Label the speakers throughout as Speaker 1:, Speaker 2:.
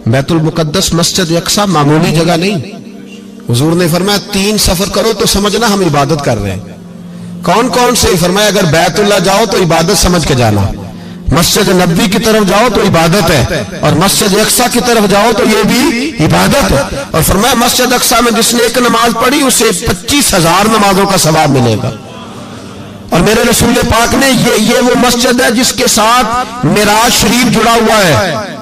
Speaker 1: बैतुल मुकद्दस मस्जिद अक्सा मामूली जगह नहीं। हुजूर ने फरमाया 3 सफर करो तो समझना हम इबादत कर रहे हैं। कौन कौन से? फरमाया अगर बैतुल्लाह जाओ तो इबादत समझ के जाना, मस्जिद नबी की तरफ जाओ तो इबादत है, और मस्जिद अक्सा की तरफ जाओ तो ये भी इबादत है। और फरमाया मस्जिद अक्सा में जिसने एक नमाज पढ़ी उसे 25,000 नमाजों का सवाब मिलेगा। और मेरे रसूल पाक ने ये वो मस्जिद है जिसके साथ मिराज शरीफ जुड़ा हुआ है।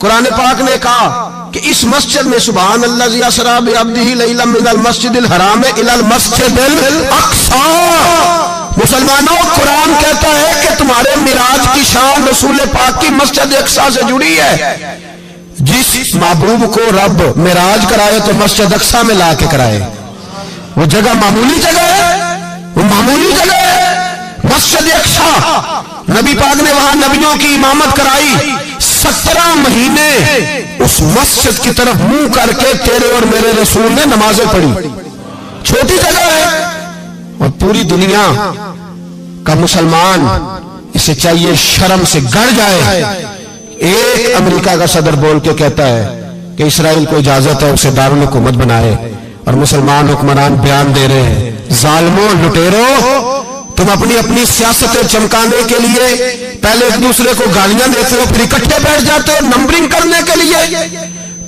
Speaker 1: कुरान पाक ने कहा कि इस मस्जिद में सुभान अल्लाज़ी असरा बिअब्दिही लैलन मिनल मस्जिदिल हराम इलल मस्जिदिल अक्सा। मुसलमानों, कुरान कहता है कि तुम्हारे मिराज की शान रसूल पाक की मस्जिद अक्सा से जुड़ी है। जिस महबूब को रब मिराज कराए तो मस्जिद अक्सा में ला के कराए। वो जगह मामूली जगह है, वो मामूली जगह है। मस्जिद अक्सा, नबी पाक ने वहां नबियों की इमामत कराई। 17 महीने उस मस्जिद की तरफ मुंह करके तेरे और मेरे रसूल ने नमाजें पढ़ी। छोटी जगह है और पूरी दुनिया का मुसलमान इसे चाहिए शर्म से गड़ जाए। एक अमेरिका का सदर बोल के कहता है कि इस्राइल को इजाजत है उसे दारुल हुकूमत बनाए, और मुसलमान हुक्मरान बयान दे रहे हैं जालिमों, लुटेरों, तुम अपनी अपनी सियासतें चमकाने के लिए पहले एक दूसरे को गालियां देते हो, फिर इकट्ठे बैठ जाते हो नंबरिंग करने के लिए।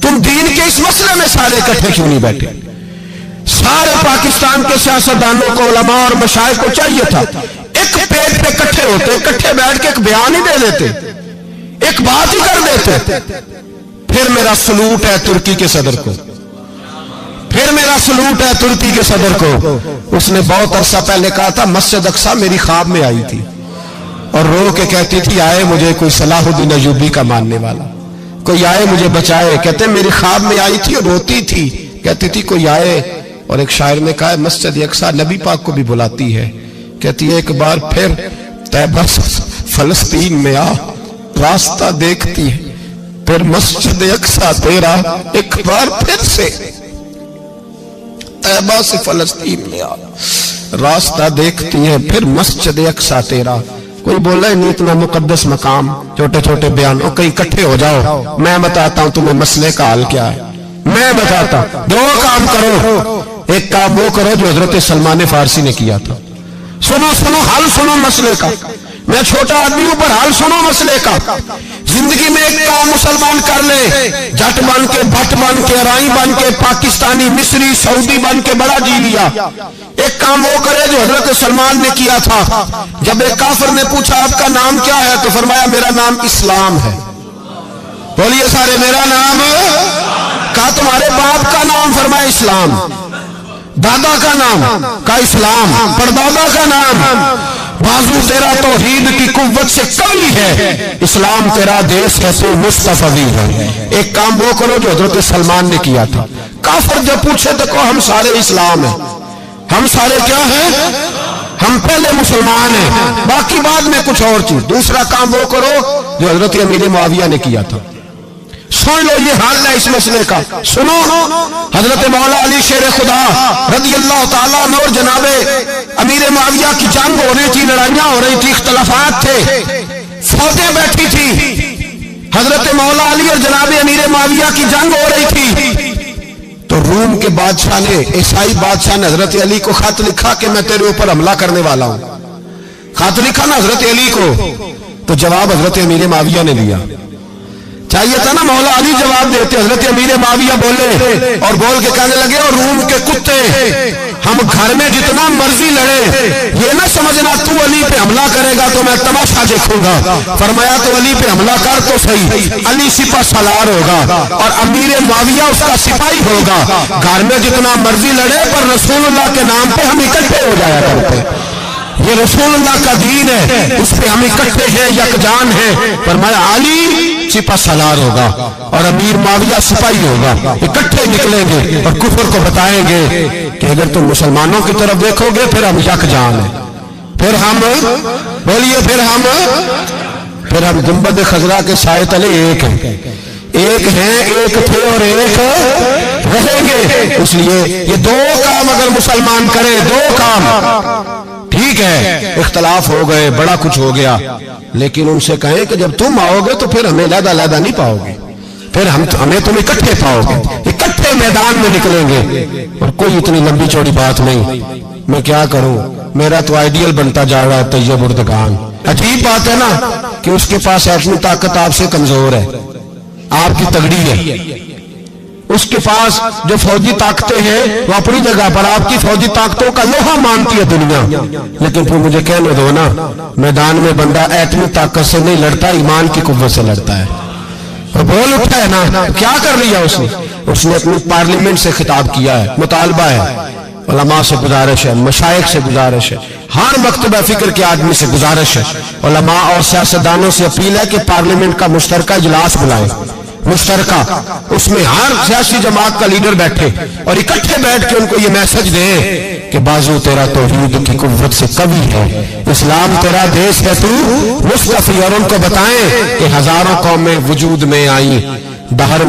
Speaker 1: तुम दीन के इस मसले में सारे इकट्ठे क्यों नहीं बैठे? सारे पाकिस्तान के सियासतदानों को, उलमा और मशाइख को चाहिए था एक पेज पे इकट्ठे होते, इकट्ठे बैठ के एक बयान ही दे देते, एक बात ही कर देते। फिर मेरा सलूट है तुर्की के सदर को, फिर मेरा सलूट है तुर्की के सदर को। उसने बहुत अरसा पहले कहा था मस्जिद अक्सा मेरी ख्वाब में आई थी और रो के कहती थी आए मुझे कोई सलाहुद्दीन अय्यूबी का मानने वाला, कोई आए मुझे बचाए। कहते मेरी ख्वाब में आई थी और रोती थी, कहती थी कोई आए। और एक शायर ने कहा मस्जिद अक्सा नबी पाक को भी बुलाती है, कहती है एक बार फिर तैबा फलस्तीन में आ, रास्ता देखती है फिर मस्जिद अक्सा तेरा, एक बार फिर से तैबा से फलस्तीन में आ, रास्ता देखती है फिर मस्जिद अक्सा तेरा। कोई बोला है नहीं इतना मुकद्दस मकाम, छोटे छोटे बयान, कहीं इकट्ठे हो जाओ, मैं बताता हूं तुम्हें मसले का हाल क्या है। मैं बताता हूं, 2 काम करो। एक काम वो करो जो हजरत सलमान फारसी ने किया था। सुनो सुनो हाल सुनो मसले का। मैं छोटा आदमी हूं पर हाल सुनो मसले का। जिंदगी में एक काम मुसलमान कर ले, जट बन के, भट्ट बन के, राई बन के, पाकिस्तानी, मिस्री, सऊदी बन के बड़ा जी लिया। एक काम वो करे जो हजरत सलमान ने किया था। जब एक काफिर ने पूछा आपका नाम क्या है तो फरमाया मेरा नाम इस्लाम है। बोलिए सारे मेरा नाम। कहा तुम्हारे बाप का नाम? फरमाया इस्लाम। दादा का नाम? का इस्लाम। परदादा का नाम? बाजू तेरा तौहीद की कुव्वत से कमी है, इस्लाम तेरा देश है, तो मुस्तफवी है। एक काम वो करो जो हजरत सलमान ने किया था। काफिर जब पूछे तो कहो हम सारे इस्लाम हैं। हम सारे क्या हैं? हम पहले मुसलमान हैं, बाकी बाद में कुछ और चीज। दूसरा काम वो करो जो हजरत अमीर मुआविया ने किया था। सुन लो ये हाल है इस मसले का। सुनो, हजरत मौला अली शेर खुदा रज़ी अल्लाह ताला अन्हु और जनाबे अमीर मुआविया की जंग हो रही थी, लड़ाइयां हो रही थी, इख्तलाफात थे, फौजें बैठी थी। हजरत मौला अली और जनाबे अमीर मुआविया की जंग हो रही थी तो रूम के बादशाह ने, ईसाई बादशाह ने हजरत अली को खत लिखा कि मैं तेरे ऊपर हमला करने वाला हूं। खत लिखा ना हजरत अली को, तो जवाब हजरत अमीर मुआविया ने दिया। चाहिए था ना मौला अली जवाब देते, हजरत अमीर मुआविया बोले और बोल के कहने लगे और रूम के कुत्ते, हम घर में जितना मर्जी लड़े, ये ना समझना तू अली पे हमला करेगा तो मैं तमाशा देखूंगा। फरमाया तो अली पे हमला कर तो सही, अली सिपा सलार होगा और अमीर मुआविया उसका सिपाही होगा। घर में जितना मर्जी लड़े पर रसूलुल्लाह के नाम पे हम इकट्ठे हो जाया करते। ये रसूलुल्लाह का दीन है, उस पे हम इकट्ठे हैं, यकजान हैं। फरमाया अली सिपा सलार होगा और अमीर मुआविया सिपाही होगा, इकट्ठे निकलेंगे और कुफर को बताएंगे कि अगर तुम मुसलमानों की तरफ देखोगे फिर हम यकजान हैं, फिर हम बोलिए फिर हम गुंबद खजरा के साए तले एक हैं, एक हैं, एक थे और एक रहेंगे। इसलिए ये 2 काम अगर मुसलमान करे, 2 काम ठीक है, इख्तलाफ हो गए, बड़ा कुछ हो गया, लेकिन उनसे कहें कि जब तुम आओगे तो फिर हमें लहदा लहदा नहीं पाओगे, پھر ہمیں تم اکٹھے پاؤ گے، اکٹھے میدان میں نکلیں گے. اور کوئی اتنی لمبی چوڑی بات نہیں. میں کیا کروں، میرا تو آئیڈیل بنتا جا رہا ہے طیب اردگان. عجیب بات ہے نا کہ اس کے پاس ایٹمی طاقت آپ سے کمزور ہے، آپ کی تگڑی ہے. اس کے پاس جو فوجی طاقتیں ہیں وہ اپنی جگہ پر، آپ کی فوجی طاقتوں کا لوہا مانتی ہے دنیا. لیکن پھر مجھے کہنے دو نا، میدان میں بندہ ایٹمی طاقت سے نہیں لڑتا، ایمان کی قوت سے لڑتا ہے. اور بول اٹھا ہے نا، کیا کر لیا اس نے اپنی پارلیمنٹ سے خطاب کیا ہے، مطالبہ ہے، علماء سے گزارش ہے، مشائخ سے گزارش ہے، ہر مکتبہ فکر کے آدمی سے گزارش ہے، علماء اور سیاستدانوں سے اپیل ہے کہ پارلیمنٹ کا مشترکہ اجلاس بلائیں، مشترکہ، اس میں ہر سیاسی جماعت کا لیڈر بیٹھے اور اکٹھے بیٹھ کے ان کو یہ میسج دیں کہ بازو تیرا توحید کی قوت سے قوی ہے، اسلام تیرا دیش ہے، تو مصطفی. اور ان کو بتائیں کہ ہزاروں قومیں وجود میں آئیں، دہر